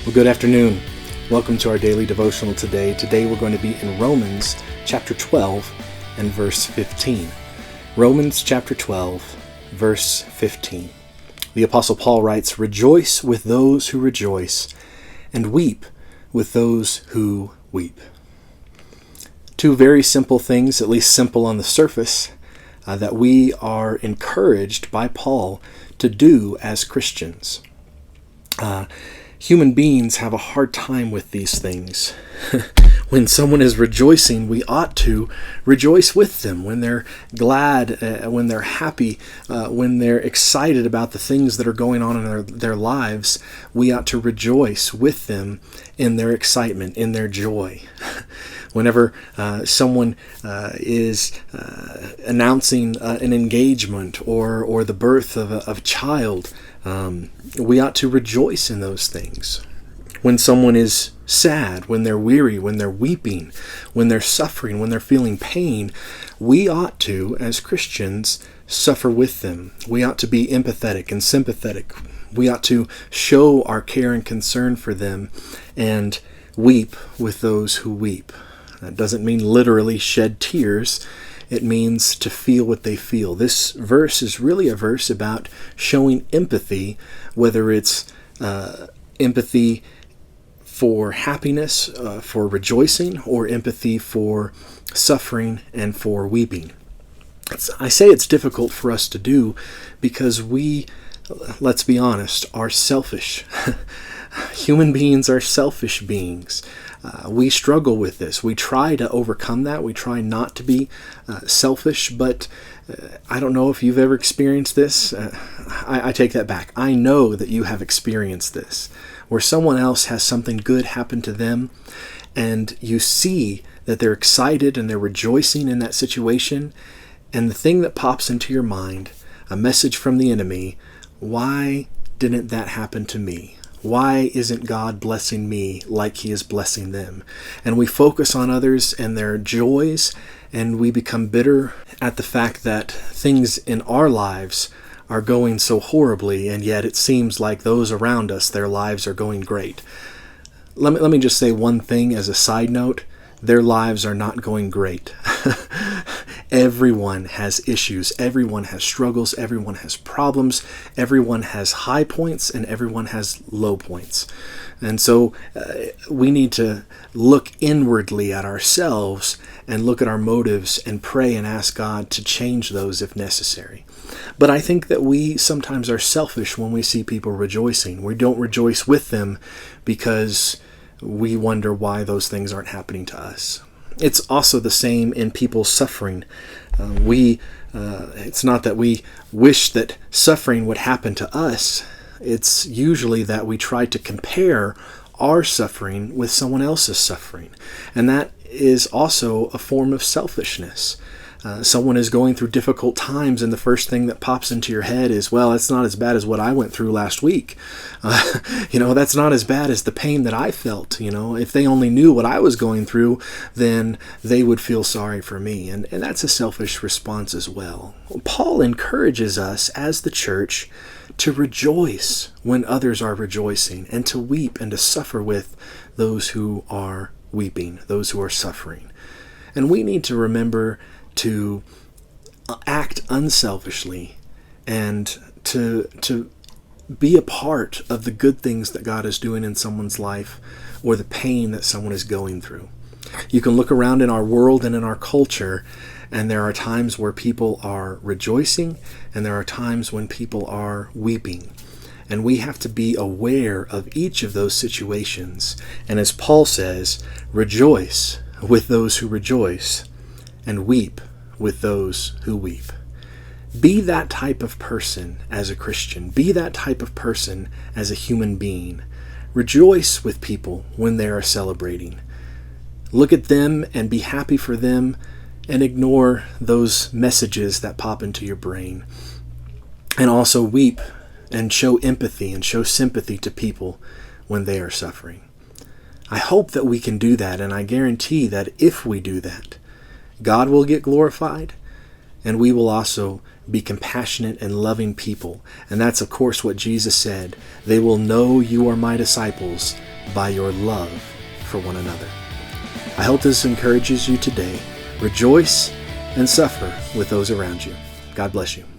Well, good afternoon. Welcome to our daily devotional today. Today we're going to be in Romans chapter 12 and verse 15. Romans chapter 12, verse 15. The Apostle Paul writes, "Rejoice with those who rejoice, and weep with those who weep." Two very simple things, at least simple on the surface, that we are encouraged by Paul to do as Christians. Human beings have a hard time with these things. When someone is rejoicing, we ought to rejoice with them. When they're glad, when they're happy, when they're excited about the things that are going on in their lives, we ought to rejoice with them in their excitement, in their joy. Whenever someone is announcing an engagement or the birth of a child, we ought to rejoice in those things. When someone is sad, when they're weary, when they're weeping, when they're suffering, when they're feeling pain, we ought to, as Christians, suffer with them. We ought to be empathetic and sympathetic. We ought to show our care and concern for them and weep with those who weep. That doesn't mean literally shed tears. It means to feel what they feel. This verse is really a verse about showing empathy, whether it's empathy for happiness, for rejoicing, or empathy for suffering and for weeping. I say it's difficult for us to do because we, let's be honest, are selfish. Human beings are selfish beings. We struggle with this. We try to overcome that. We try not to be selfish, but I don't know if you've ever experienced this. I take that back. I know that you have experienced this, where someone else has something good happen to them, and you see that they're excited and they're rejoicing in that situation, and the thing that pops into your mind, a message from the enemy, why didn't that happen to me? Why isn't God blessing me like He is blessing them? And we focus on others and their joys, and we become bitter at the fact that things in our lives are going so horribly, and yet it seems like those around us, their lives are going great. Let me just say one thing as a side note. Their lives are not going great. Everyone has issues. Everyone has struggles. Everyone has problems. Everyone has high points and everyone has low points. And so we need to look inwardly at ourselves and look at our motives and pray and ask God to change those if necessary. But I think that we sometimes are selfish when we see people rejoicing. We don't rejoice with them because we wonder why those things aren't happening to us. It's also the same in people suffering. It's not that we wish that suffering would happen to us. It's usually that we try to compare our suffering with someone else's suffering. And that is also a form of selfishness. Someone is going through difficult times, and the first thing that pops into your head is, well, it's not as bad as what I went through last week. That's not as bad as the pain that I felt. If they only knew what I was going through, then they would feel sorry for me. And that's a selfish response as well. Paul encourages us as the church to rejoice when others are rejoicing, and to weep and to suffer with those who are weeping, those who are suffering. And we need to remember to act unselfishly and to be a part of the good things that God is doing in someone's life, or the pain that someone is going through. You can look around in our world and in our culture, and there are times where people are rejoicing, and there are times when people are weeping. And we have to be aware of each of those situations. And as Paul says, rejoice with those who rejoice, and weep with those who weep. Be that type of person as a Christian. Be that type of person as a human being. Rejoice with people when they are celebrating. Look at them and be happy for them, and ignore those messages that pop into your brain. And also weep and show empathy and show sympathy to people when they are suffering. I hope that we can do that, and I guarantee that if we do that, God will get glorified, and we will also be compassionate and loving people. And that's, of course, what Jesus said. They will know you are my disciples by your love for one another. I hope this encourages you today. Rejoice and suffer with those around you. God bless you.